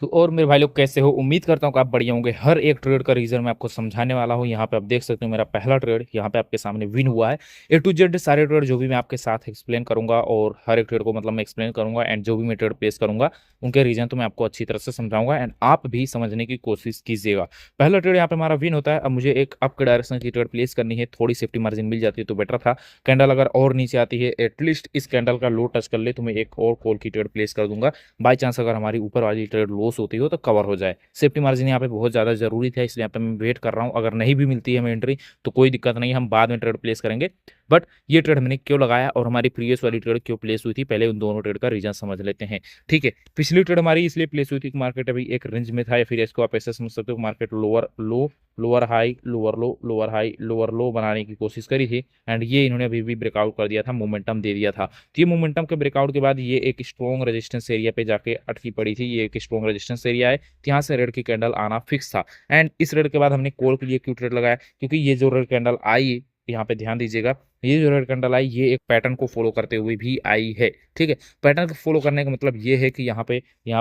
तो और मेरे भाई लोग कैसे हो? उम्मीद करता हूँ कि आप बढ़िया होंगे। हर एक ट्रेड का रीजन मैं आपको समझाने वाला हूँ। यहाँ पे आप देख सकते हो मेरा पहला ट्रेड यहाँ पे आपके सामने विन हुआ है। ए टू जेड सारे ट्रेड जो भी मैं आपके साथ एक्सप्लेन करूंगा और हर एक ट्रेड को मतलब मैं एक्सप्लेन करूंगा एंड जो भी मैं ट्रेड प्लेस करूंगा उनके रीजन तो मैं आपको अच्छी तरह से समझाऊंगा एंड आप भी समझने की कोशिश कीजिएगा। पहला ट्रेड यहाँ पे हमारा विन होता है। अब मुझे एक अप के डायरेक्शन की ट्रेड प्लेस करनी है, थोड़ी सेफ्टी मार्जिन मिल जाती है तो बेटर था। कैंडल अगर और नीचे आती है, एटलीस्ट इस कैंडल का लो टच कर ले तो मैं एक और कॉल की ट्रेड प्लेस कर दूंगा। बाई चांस अगर हमारी ऊपर वाली ट्रेड लॉस होती हो तो कवर हो जाए। सेफ्टी मार्जिन यहाँ पे बहुत ज़्यादा जरूरी था, इसलिए यहाँ पे मैं वेट कर रहा हूँ। अगर नहीं भी मिलती है हमें एंट्री तो कोई दिक्कत नहीं, हम बाद में ट्रेड प्लेस करेंगे। बट ये ट्रेड मैंने क्यों लगाया और हमारी प्रीवियस वाली ट्रेड क्यों प्लेस हुई थी, पहले उन दोनों ट्रेड का रीजन समझ लेते हैं। ठीक है, पिछली ट्रेड हमारी इसलिए प्लेस हुई थी कि मार्केट अभी एक रेंज में था, या फिर इसको आप ऐसे समझ सकते हो मार्केट लोअर लो, लोअर हाई, लोअर लो, लोअर हाई, लोअर लो बनाने की कोशिश करी थी एंड ये इन्होंने अभी भी ब्रेकआउट कर दिया था, मोमेंटम दे दिया था। तो ये मोमेंटम के ब्रेकआउट के बाद ये एक स्ट्रॉन्ग रेजिस्टेंस एरिया पे जाके अटकी पड़ी थी। ये एक स्ट्रॉन्ग रेजिस्टेंस एरिया है, तो यहाँ से रेड की कैंडल आना फिक्स था। एंड इस रेड के बाद हमने कॉल के लिए क्यों ट्रेड लगाया, क्योंकि ये जो रेड कैंडल आई, यहाँ पे ध्यान दीजिएगा, ये जो रेड कैंडल आई ये एक पैटर्न को फॉलो करते हुए भी आई है। ठीक है, पैटर्न को फॉलो करने का मतलब ये है कि यहाँ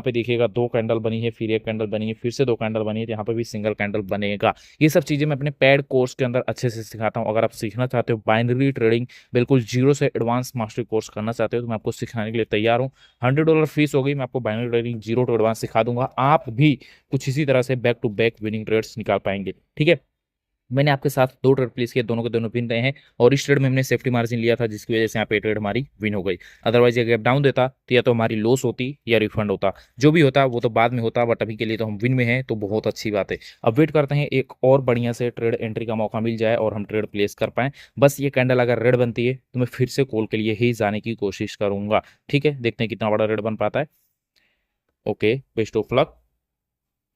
पे देखिएगा दो कैंडल बनी है, फिर एक कैंडल बनी है, फिर से दो कैंडल बनी है, तो यहाँ पे भी सिंगल कैंडल बनेगा। ये सब चीजें मैं अपने पेड कोर्स के अंदर अच्छे से सिखाता हूँ। अगर आप सीखना चाहते हो बाइनरी ट्रेडिंग बिल्कुल जीरो से एडवांस मास्टरी कोर्स करना चाहते हो तो मैं आपको सिखाने के लिए तैयार हूँ। $100 फीस होगी, मैं आपको binary trading zero to advance सिखा दूंगा। आप भी कुछ इसी तरह से back to back winning trades निकाल पाएंगे। ठीक है, मैंने आपके साथ दो ट्रेड प्लेस किए, दोनों के दोनों विन रहे हैं और इस ट्रेड में हमने सेफ्टी मार्जिन लिया था जिसकी वजह से यहाँ पे ट्रेड हमारी विन हो गई। अदरवाइज ये गैप डाउन देता तो या तो हमारी लॉस होती या रिफंड होता, जो भी होता वो तो बाद में होता, बट अभी के लिए तो हम विन में हैं तो बहुत अच्छी बात है। अब वेट करते हैं एक और बढ़िया से ट्रेड एंट्री का मौका मिल जाए और हम ट्रेड प्लेस कर पाएं। बस ये कैंडल अगर रेड बनती है तो मैं फिर से कॉल के लिए ही जाने की कोशिश करूंगा। ठीक है, देखते हैं कितना बड़ा रेड बन पाता है। Okay, best of luck.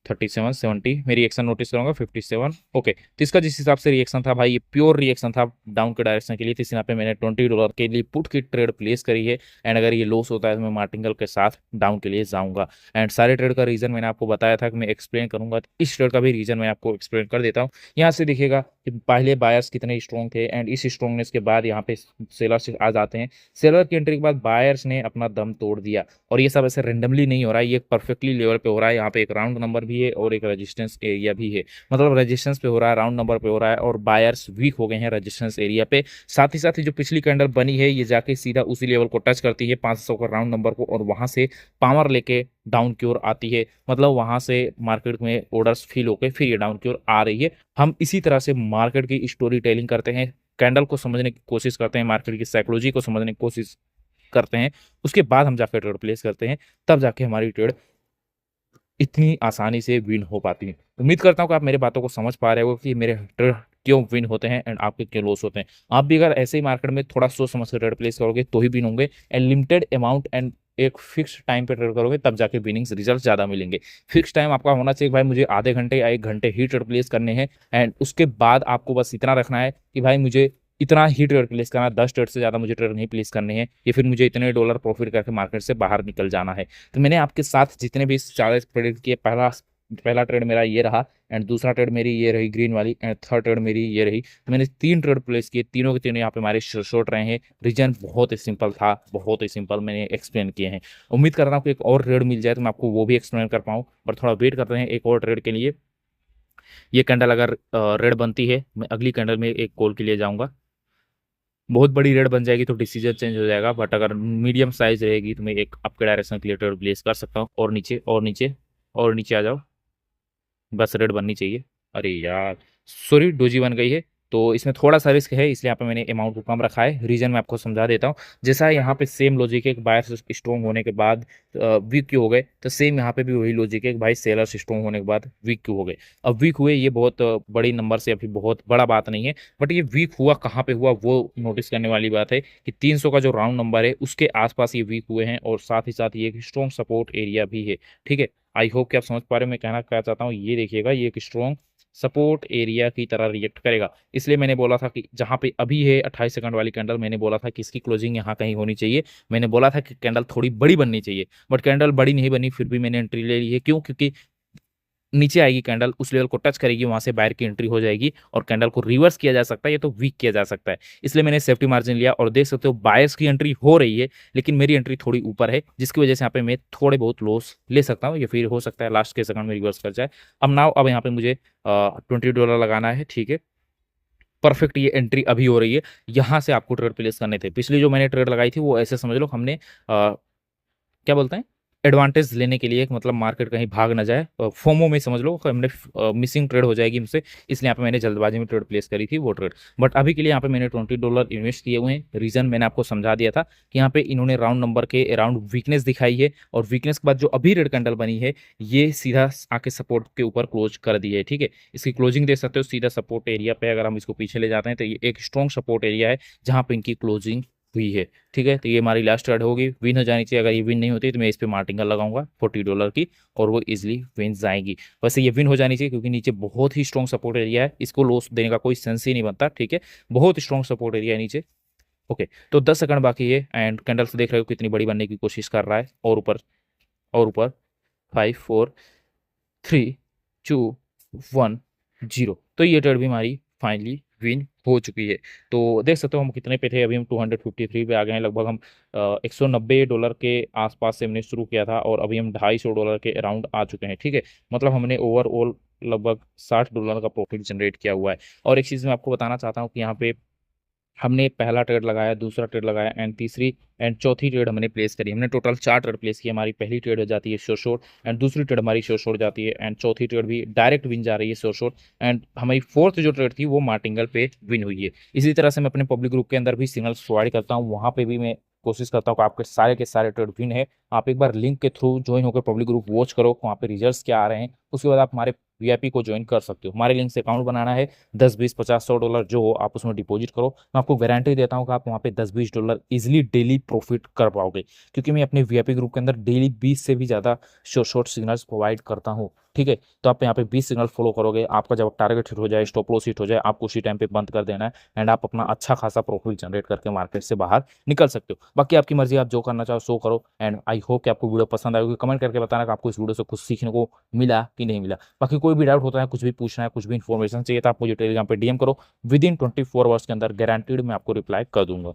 37 70 में रिएक्शन नोटिस करूंगा, 57। ओके, तो इसका जिस हिसाब से रिएक्शन था भाई, ये प्योर रिएक्शन था डाउन के डायरेक्शन के लिए, तो इस यहाँ पे मैंने $20 के लिए पुट की ट्रेड प्लेस करी है। एंड अगर ये लॉस होता है तो मैं मार्टिंगल के साथ डाउन के लिए जाऊंगा। एंड सारे ट्रेड का रीजन मैंने आपको बताया था कि मैं एक्सप्लेन करूंगा, तो इस ट्रेड का भी रीजन मैं आपको एक्सप्लेन कर देता हूँ। यहाँ से देखिएगा कि पहले बायर्स कितने स्ट्रॉन्ग थे एंड इस स्ट्रॉन्गनेस के बाद यहाँ पे सेलर्स आ जाते हैं। सेलर की एंट्री के बाद बायर्स ने अपना दम तोड़ दिया और ये सब ऐसे रेंडमली नहीं हो रहा है, ये परफेक्टली लेवल पे हो रहा है। यहाँ पे एक राउंड नंबर भी है और एक रेजिस्टेंस एरिया भी है, मतलब रेजिस्टेंस पे हो रहा है, राउंड नंबर पे हो रहा है और बायर्स वीक हो गए हैं रेजिस्टेंस एरिया पे। साथ ही जो पिछली कैंडल बनी है ये जाके सीधा उसी लेवल को टच करती है 500 का राउंड नंबर को, और वहां से पावर लेके डाउन की ओर आती है। मतलब वहां से मार्केट में ऑर्डर्स फिल होकर फिर ये डाउन की ओर आ रही है। हम इसी तरह से मार्केट की स्टोरी टेलिंग करते हैं, कैंडल को समझने की कोशिश करते हैं, मार्केट की साइकोलॉजी को समझने की कोशिश करते हैं, उसके बाद हम जाकर ट्रेड प्लेस करते हैं, तब जाके हमारी ट्रेड इतनी आसानी से विन हो पाती है। उम्मीद करता हूँ कि आप मेरे बातों को समझ पा रहे हो कि मेरे ट्रेड क्यों विन होते हैं एंड आपके क्यों लॉस होते हैं। आप भी अगर ऐसे ही मार्केट में थोड़ा सोच समझ कर ट्रेड प्लेस करोगे तो ही विन होंगे, एंड लिमिटेड अमाउंट एंड एक फिक्स टाइम पे ट्रेड करोगे तब जाके विनिंग्स रिजल्ट ज्यादा मिलेंगे। फिक्स टाइम आपका होना चाहिए भाई, मुझे आधे घंटे या 1 घंटे ही ट्रेड प्लेस करने हैं एंड उसके बाद आपको बस इतना रखना है कि भाई मुझे इतना ही ट्रेड प्लेस करना है, 10 ट्रेड से ज्यादा मुझे ट्रेड नहीं प्लेस करने हैं, या फिर मुझे इतने डॉलर प्रॉफिट करके मार्केट से बाहर निकल जाना है। तो मैंने आपके साथ जितने भी चार्ट प्रेडिक्ट किए, पहला पहला ट्रेड मेरा ये रहा एंड दूसरा ट्रेड मेरी ये रही ग्रीन वाली एंड थर्ड ट्रेड मेरी ये रही। तो मैंने 3 ट्रेड प्लेस किए, तीनों के तीनों यहाँ पे हमारे शॉर्ट रहे हैं। रीजन बहुत ही सिंपल था, बहुत ही सिंपल मैंने एक्सप्लेन किए हैं। उम्मीद कर रहा हूँ कि एक और ट्रेड मिल जाए तो मैं आपको वो भी एक्सप्लेन कर पाऊँ, पर थोड़ा वेट करते हैं एक और ट्रेड के लिए। ये कैंडल अगर रेड बनती है मैं अगली कैंडल में एक कॉल के लिए जाऊंगा। बहुत बड़ी रेड बन जाएगी तो डिसीजन चेंज हो जाएगा, बट अगर मीडियम साइज रहेगी तो मैं एक अप के डायरेक्शन के लिए ट्रेड प्लेस कर सकता हूँ। और नीचे और नीचे और नीचे आ जाओ, बस रेड बननी चाहिए। अरे यार, सॉरी, डोजी बन गई है। तो इसमें थोड़ा सा रिस्क है, इसलिए यहाँ पे मैंने अमाउंट को कम रखा है। रीजन मैं आपको समझा देता हूँ। जैसा यहाँ पे सेम लॉजिक है कि बायर्स स्ट्रॉन्ग होने के बाद वीक क्यों हो गए, तो सेम यहाँ पे भी वही लॉजिक है कि भाई सेलर्स स्ट्रॉन्ग होने के बाद वीक क्यों हो गए। अब वीक हुए ये बहुत बड़ी नंबर से अभी बहुत बड़ा बात नहीं है, बट ये वीक हुआ कहाँ पे हुआ वो नोटिस करने वाली बात है कि 300 का जो राउंड नंबर है उसके आसपास ये वीक हुए हैं और साथ ही साथ ये एक स्ट्रॉन्ग सपोर्ट एरिया भी है। ठीक है, आई होप कि आप समझ पा रहे हो मैं कहना क्या चाहता हूँ। ये देखिएगा, ये एक स्ट्रॉन्ग सपोर्ट एरिया की तरह रिएक्ट करेगा। इसलिए मैंने बोला था कि जहां पे अभी है 28 सेकंड वाली कैंडल, मैंने बोला था कि इसकी क्लोजिंग यहाँ कहीं होनी चाहिए। मैंने बोला था कि कैंडल थोड़ी बड़ी बननी चाहिए, बट कैंडल बड़ी नहीं बनी, फिर भी मैंने एंट्री ले ली है। क्यों? क्योंकि नीचे आएगी कैंडल, उस लेवल को टच करेगी, वहां से बायर की एंट्री हो जाएगी और कैंडल को रिवर्स किया जा सकता है या तो वीक किया जा सकता है। इसलिए मैंने सेफ्टी मार्जिन लिया और देख सकते हो बायर्स की एंट्री हो रही है, लेकिन मेरी एंट्री थोड़ी ऊपर है, जिसकी वजह से यहाँ पे मैं थोड़े बहुत लॉस ले सकता हूँ या फिर हो सकता है लास्ट के सेकंड में रिवर्स कर जाए। अब यहाँ पे मुझे $20 लगाना है, ठीक है। परफेक्ट ये एंट्री अभी हो रही है, यहाँ से आपको ट्रेड प्लेस करने थे। पिछली जो मैंने ट्रेड लगाई थी वो ऐसे समझ लो हमने क्या बोलते हैं, एडवांटेज लेने के लिए, मतलब मार्केट कहीं भाग ना जाए, फोमो में समझ लो हमने मिसिंग ट्रेड हो जाएगी हमसे, इसलिए यहाँ पे मैंने जल्दबाजी में ट्रेड प्लेस करी थी वो ट्रेड। बट अभी के लिए यहाँ पे मैंने $20 इन्वेस्ट किए हुए हैं। रीजन मैंने आपको समझा दिया था कि यहाँ पे इन्होंने राउंड नंबर के अराउंड वीकनेस दिखाई है और वीकनेस के बाद जो अभी रेड कैंडल बनी है ये सीधा आके सपोर्ट के ऊपर क्लोज कर दी है, ठीक है। इसकी क्लोजिंग देख सकते हो सीधा सपोर्ट एरिया पे, अगर हम इसको पीछे ले जाते हैं तो ये एक स्ट्रॉन्ग सपोर्ट एरिया है जहाँ पे इनकी क्लोजिंग हुई है, ठीक है। तो ये हमारी लास्ट ट्रेड होगी, विन हो जानी चाहिए। अगर ये विन नहीं होती तो मैं इस पे मार्टिंगल लगाऊंगा $40 की और वो इजिली विन जाएगी। वैसे ये विन हो जानी चाहिए क्योंकि नीचे बहुत ही स्ट्रॉन्ग सपोर्ट एरिया है, इसको लॉस देने का कोई सेंस ही नहीं बनता, ठीक है। बहुत स्ट्रॉन्ग सपोर्ट एरिया है नीचे। ओके, तो 10 सेकंड बाकी है एंड कैंडल्स देख रहे हो कितनी बड़ी बनने की कोशिश कर रहा है, और ऊपर 5 4 3 2 1 0। तो ये ट्रेड भी हमारी फाइनली विन हो चुकी है। तो देख सकते हो हम कितने पे थे, अभी हम 253 पे आ गए हैं। लगभग हम $190 के आसपास से हमने शुरू किया था और अभी हम $250 के अराउंड आ चुके हैं, ठीक है। मतलब हमने ओवरऑल लगभग $60 का प्रॉफिट जनरेट किया हुआ है। और एक चीज़ मैं आपको बताना चाहता हूँ कि यहाँ पे हमने पहला ट्रेड लगाया, दूसरा ट्रेड लगाया एंड तीसरी एंड चौथी ट्रेड हमने प्लेस करी। हमने टोटल 4 ट्रेड प्लेस की। हमारी पहली ट्रेड हो जाती है शोर शॉर्ट एंड दूसरी ट्रेड हमारी शोर शॉर्ट जाती है एंड चौथी ट्रेड भी डायरेक्ट विन जा रही है शोर शॉर्ट एंड हमारी फोर्थ जो ट्रेड थी वो मार्टिंगल पे विन हुई है। इसी तरह से मैं अपने पब्लिक ग्रुप के अंदर भी सिग्नल्स प्रोवाइड करता हूँ, वहाँ पे भी मैं कोशिश करता हूँ कि आपके सारे के सारे ट्रेड विन है। आप एक बार लिंक के थ्रू ज्वाइन होकर पब्लिक ग्रुप वॉच करो, वहाँ पे रिजल्ट्स क्या आ रहे हैं, उसके बाद आप हमारे वीआईपी को ज्वाइन कर सकते हो। हमारे लिंक से अकाउंट बनाना है, 10 20 50 100 डॉलर जो हो आप उसमें डिपॉजिट करो। मैं आपको गारंटी देता हूँ कि आप वहाँ पे 10 20 डॉलर इजिली डेली प्रॉफिट कर पाओगे, क्योंकि मैं अपने वीआईपी ग्रुप के अंदर डेली 20 से भी ज़्यादा शॉर्ट शॉर्ट सिग्नल्स प्रोवाइड करता हूँ, ठीक है। तो आप यहाँ पे 20 सिग्नल फॉलो करोगे, आपका जब टारगेट हिट हो जाए, स्टॉप लॉस हिट हो जाए, आपको उसी टाइम पे बंद कर देना है एंड आप अपना अच्छा खासा प्रॉफिट जनरेट करके मार्केट से बाहर निकल सकते हो। बाकी आपकी मर्जी, आप जो करना चाहो सो करो एंड आई होप कि आपको वीडियो पसंद आएगी। कमेंट करके बताना कि आपको इस वीडियो से कुछ सीखने को मिला कि नहीं मिला। बाकी कोई भी डाउट होता है, कुछ भी पूछना है, कुछ भी इन्फॉर्मेशन चाहिए तो आप मुझे टेलीग्राम पे डीएम करो, विद इन 24 आवर्स के अंदर गारंटीड मैं आपको रिप्लाई कर दूंगा।